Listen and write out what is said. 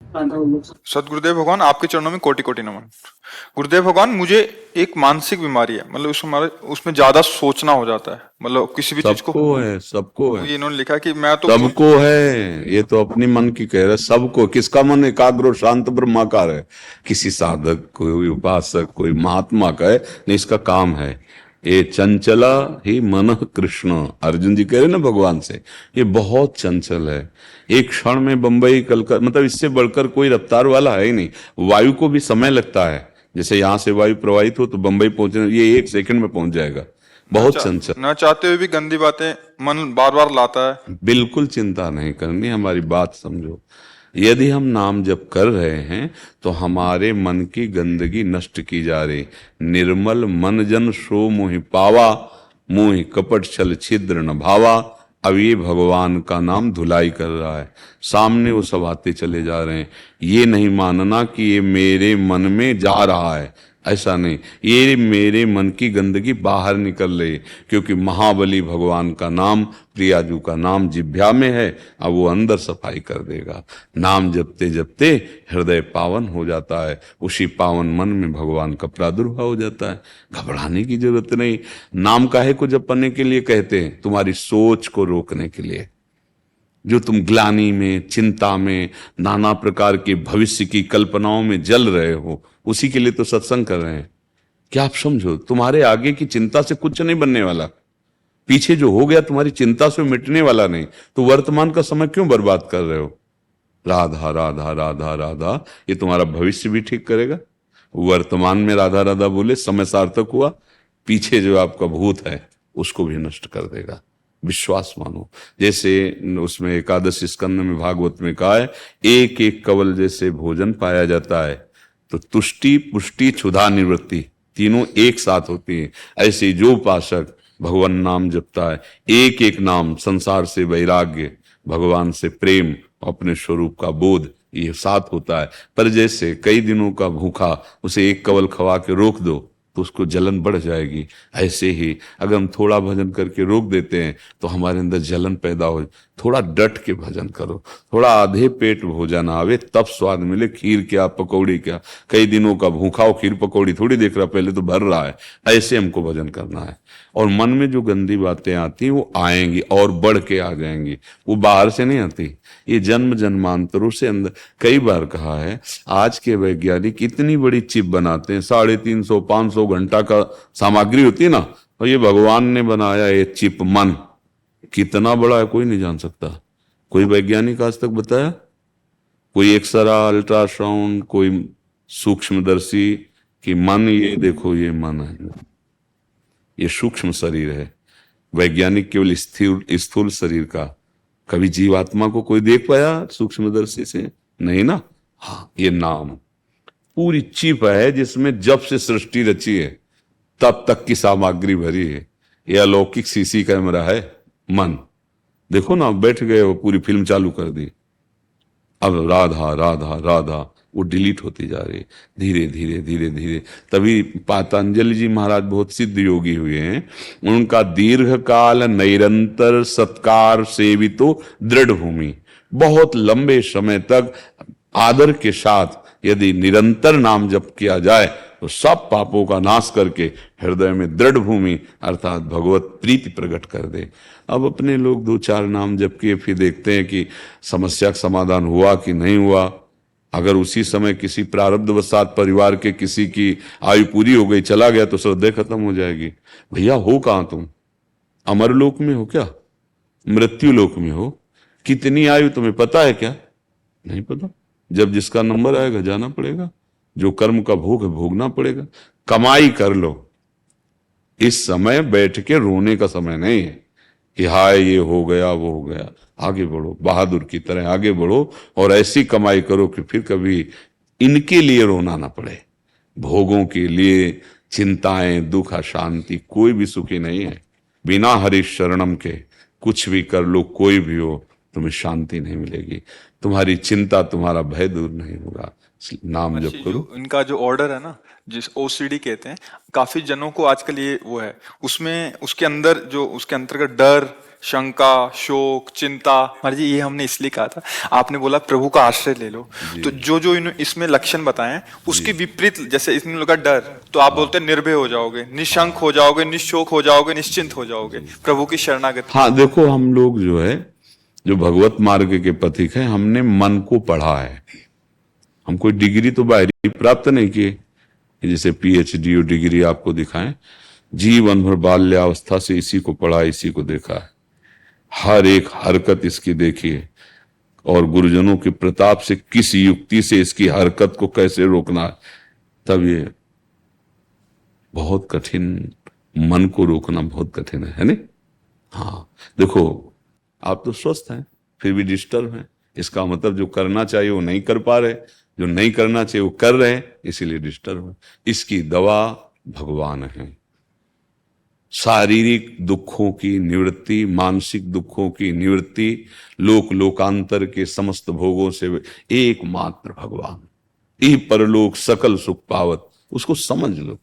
सदगुरुदेव भगवान, आपके चरणों में कोटि कोटि नमन। गुरुदेव भगवान, मुझे एक मानसिक बीमारी है, मतलब उसमें ज्यादा सोचना हो जाता है, मतलब किसी भी चीज को। सबको है, सबको है, ये इन्होंने लिखा है कि मैं तो सबको है। ये तो अपनी मन की कह रहे, सबको। किसका मन एकाग्र और शांत ब्रह्माकार है? किसी साधक, कोई उपासक, कोई महात्मा का है नहीं, इसका काम है। ये चंचला ही मन कृष्ण, अर्जुन जी कह रहे ना भगवान से, ये बहुत चंचल है। एक क्षण में बंबई कलकत्ता, मतलब इससे बढ़कर कोई रफ्तार वाला है ही नहीं। वायु को भी समय लगता है। जैसे यहां से वायु प्रवाहित हो तो बंबई पहुंचने, ये 1 सेकंड में पहुंच जाएगा। बहुत चंचल। न चाहते हुए भी गंदी बातें मन बार बार लाता है। बिल्कुल चिंता नहीं करनी, हमारी बात समझो। यदि हम नाम जप कर रहे हैं तो हमारे मन की गंदगी नष्ट की जा रही। निर्मल मन जन सो मोहि पावा, मोहि कपट छल छिद्र न भावा। अब ये भगवान का नाम धुलाई कर रहा है, सामने वो सब आते चले जा रहे हैं। ये नहीं मानना कि ये मेरे मन में जा रहा है, ऐसा नहीं। ये मेरे मन की गंदगी बाहर निकल रही, क्योंकि महाबली भगवान का नाम, प्रियाजू का नाम जिह्वा में है। अब वो अंदर सफाई कर देगा। नाम जपते जपते हृदय पावन हो जाता है, उसी पावन मन में भगवान का प्रादुर्भाव हो जाता है। घबराने की जरूरत नहीं। नाम काहे को जपने के लिए कहते हैं? तुम्हारी सोच को रोकने के लिए। जो तुम ग्लानि में, चिंता में, नाना प्रकार के भविष्य की कल्पनाओं में जल रहे हो, उसी के लिए तो सत्संग कर रहे हैं। क्या आप समझो, तुम्हारे आगे की चिंता से कुछ नहीं बनने वाला। पीछे जो हो गया तुम्हारी चिंता से मिटने वाला नहीं। तो वर्तमान का समय क्यों बर्बाद कर रहे हो? राधा राधा राधा राधा, ये तुम्हारा भविष्य भी ठीक करेगा। वर्तमान में राधा राधा बोले समय सार्थक हुआ, पीछे जो आपका भूत है उसको भी नष्ट कर देगा। विश्वास मानो। जैसे उसमें एकादश स्कंद में भागवत में कहा है, एक एक कवल जैसे भोजन पाया जाता है, तो तुष्टि पुष्टि क्षुधा निवृत्ति तीनों एक साथ होती है। ऐसे जो उपासक भगवान नाम जपता है, एक एक नाम, संसार से वैराग्य, भगवान से प्रेम, अपने स्वरूप का बोध, ये साथ होता है। पर जैसे कई दिनों का भूखा, उसे एक कवल खवा के रोक दो तो उसको जलन बढ़ जाएगी। ऐसे ही अगर हम थोड़ा भजन करके रोक देते हैं तो हमारे अंदर जलन पैदा हो। थोड़ा डट के भजन करो, थोड़ा आधे पेट भोजन आवे तब स्वाद मिले। खीर क्या, पकौड़ी क्या, कई दिनों का भूखा हो, खीर पकौड़ी थोड़ी देख रहा, पहले तो भर रहा है। ऐसे हमको भजन करना है। और मन में जो गंदी बातें आती हैं वो आएंगी और बढ़ के आ जाएंगी, वो बाहर से नहीं आती। ये जन्म जन्मांतरों से अंदर। कई बार कहा है, आज के वैज्ञानिक इतनी बड़ी चिप बनाते हैं, 350 500 घंटा का सामग्री होती है ना, और ये भगवान ने बनाया ये चिप मन कितना बड़ा है कोई नहीं जान सकता। कोई वैज्ञानिक आज तक बताया? कोई एक्सरा, अल्ट्रासाउंड, कोई सूक्ष्मदर्शी कि मन, ये देखो ये मन है, ये सूक्ष्म शरीर है। वैज्ञानिक केवल स्थिर स्थूल शरीर का। कभी जीवात्मा को कोई देख पाया सूक्ष्मदर्शी से? नहीं ना। हाँ, ये नाम पूरी चिप है जिसमें जब से सृष्टि रची है तब तक की सामग्री भरी है। यह अलौकिक सीसी कैमरा है मन। देखो ना, बैठ गए वो, पूरी फिल्म चालू कर दी। अब राधा राधा राधा वो डिलीट होती जा रही है, धीरे धीरे धीरे धीरे। तभी पतंजलि जी महाराज बहुत सिद्ध योगी हुए हैं। उनका दीर्घ काल निरंतर सत्कार सेवितो दृढ़ भूमि, बहुत लंबे समय तक आदर के साथ यदि निरंतर नाम जप किया जाए तो सब पापों का नाश करके हृदय में दृढ़ भूमि अर्थात भगवत प्रीति प्रकट कर दे। अब अपने लोग 2 4 नाम जप किए, फिर देखते हैं कि समस्या का समाधान हुआ कि नहीं हुआ। अगर उसी समय किसी प्रारब्धवशात परिवार के किसी की आयु पूरी हो गई, चला गया, तो श्रद्धे खत्म हो जाएगी। भैया हो कहां तुम? अमरलोक में हो क्या? मृत्यु लोक में हो? कितनी आयु तुम्हें पता है क्या? नहीं पता। जब जिसका नंबर आएगा जाना पड़ेगा। जो कर्म का भोग है भोगना पड़ेगा। कमाई कर लो। इस समय बैठ के रोने का समय नहीं है कि हाय ये हो गया वो हो गया। आगे बढ़ो, बहादुर की तरह आगे बढ़ो और ऐसी कमाई करो कि फिर कभी इनके लिए रोना ना पड़े। भोगों के लिए चिंताएं, दुख, अशांति, कोई भी सुखी नहीं है। बिना हरि शरणम के कुछ भी कर लो, कोई भी हो, तुम्हें शांति नहीं मिलेगी। तुम्हारी चिंता, तुम्हारा भय दूर नहीं होगा। नाम जप महर्षि, करो। जो इनका जो ऑर्डर है ना, जिस ओसीडी कहते हैं, काफी जनों को आजकल ये वो है, उसमें उसके अंदर जो उसके अंतर्गत डर शंका, शोक, चिंता। महाराज जी ये हमने इसलिए कहा था, आपने बोला प्रभु का आश्रय ले लो, तो जो जो इसमें लक्षण बताए उसके विपरीत, जैसे इसमें लगा डर, तो आप बोलते हैं निर्भय हो जाओगे, निशंक हो जाओगे, निशोक हो जाओगे, निश्चिंत हो जाओगे प्रभु की शरणागति। हाँ देखो, हम लोग जो है, जो भगवत मार्ग के पथिक है, हमने मन को पढ़ा है। हम कोई डिग्री तो बाहरी प्राप्त नहीं किए, जैसे पीएचडी और डिग्री आपको दिखाएं। जीवन भर बाल्यावस्था से इसी को पढ़ा, इसी को देखा है, हर एक हरकत इसकी देखी है, और गुरुजनों के प्रताप से किस युक्ति से इसकी हरकत को कैसे रोकना है। तब ये बहुत कठिन, मन को रोकना बहुत कठिन है नहीं? हाँ देखो, आप तो स्वस्थ हैं फिर भी डिस्टर्ब हैं, इसका मतलब जो करना चाहिए वो नहीं कर पा रहे, जो नहीं करना चाहिए वो कर रहे हैं, इसीलिए डिस्टर्ब है। इसकी दवा भगवान है। शारीरिक दुखों की निवृत्ति, मानसिक दुखों की निवृत्ति, लोक लोकांतर के समस्त भोगों से एकमात्र भगवान, ई परलोक सकल सुख पावत, उसको समझ लो।